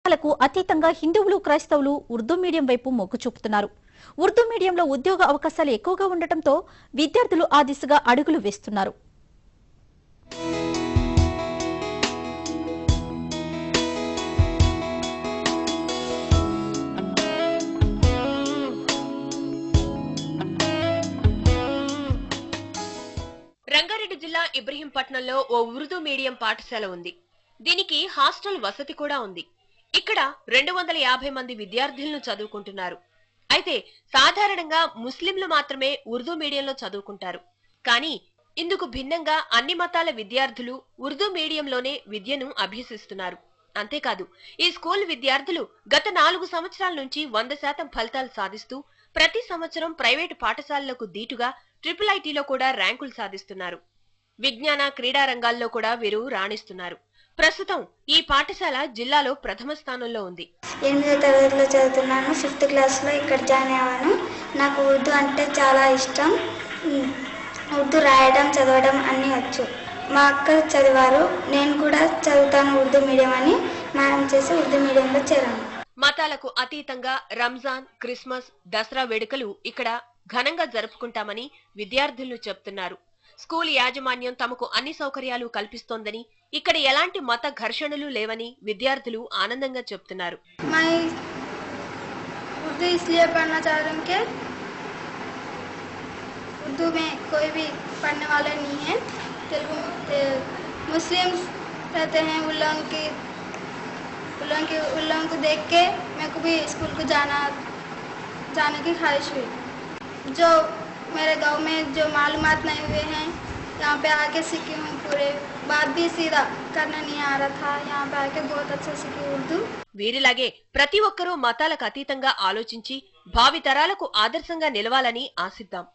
లకు అతీతంగా హిందువులు క్రైస్తవులు ఉర్దూ మీడియం వైపు మొగ్గు చూపుతున్నారు. ఉర్దూ మీడియంలో ఉద్యోగ అవకాశాలు ఎక్కువగా ఉండటంతో విద్యార్థులు ఆ దిశగా అడుగులు వేస్తున్నారు. రంగారెడ్డి జిల్లా ఇబ్రహీంపట్నంలో ఓ ఉర్దూ మీడియం పాఠశాల ఉంది. దీనికి హాస్టల్ వసతి కూడా ఉంది. ఇక్కడ 250 మంది విద్యార్థులను చదువుకుంటున్నారు. అయితే సాధారణంగా ముస్లింలు మాత్రమే ఉర్దూ మీడియంలో చదువుకుంటారు. కానీ ఇందుకు భిన్నంగా అన్ని మతాల విద్యార్థులు ఉర్దూ మీడియంలోనే విద్యను అభ్యసిస్తున్నారు. అంతేకాదు ఈ స్కూల్ విద్యార్థులు గత 4 సంవత్సరాల నుంచి 100% ఫలితాలు సాధిస్తూ ప్రతి సంవత్సరం ప్రైవేటు పాఠశాలలకు దీటుగా IIITలో కూడా ర్యాంకులు సాధిస్తున్నారు. విజ్ఞాన క్రీడా రంగాల్లో కూడా వీరు రాణిస్తున్నారు. ప్రస్తుతం ఈ పాఠశాల జిల్లాలో ప్రథమ స్థానంలో ఉంది. 8వ తరగతిలో చదువుతున్నాను. 5th క్లాస్లో ఇక్కడ జాయిన్ అయ్యాను. నాకు ఉర్దూ అంటే చాలా ఇష్టం. ఉర్దూ రాయడం చదవడం అన్నీ వచ్చు. మా అక్క చదివారు, నేను కూడా చదువుతాను ఉర్దూ మీడియం అని మేడం చేసి ఉర్దూ మీడియంలో చేరాను. మతాలకు అతీతంగా రంజాన్, క్రిస్మస్, దసరా వేడుకలు ఇక్కడ ఘనంగా జరుపుకుంటామని విద్యార్థులు చెప్తున్నారు. స్కూల్ యాజమాన్యం తమకు అన్ని సౌకర్యాలు కల్పిస్తోందని, ఇక్కడ ఎలాంటి మత ఘర్షణలు లేవని విద్యార్థులు ఆనందంగా చెప్తున్నారు. उर्दू में कोई भी पढ़ने वाले नहीं है। तेलुगु मुस्लिम्स रहते हैं, उन लोगों को देख के मेरे को भी स्कूल को जाने की ख्वाहिश हुई। जो मेरे गांव में जो मालूमात नहीं हुए हैं, यहाँ पे आके सीखी हूँ. पूरे बात भी सीधा करना नहीं आ रहा था, यहाँ पे आके बहुत अच्छा सीखी उर्दू. వీరిలాగే ప్రతి ఒక్కరూ మతాలకు అతీతంగా ఆలోచించి భావి తరాలకు ఆదర్శంగా నిలవాలని ఆశిద్దాం.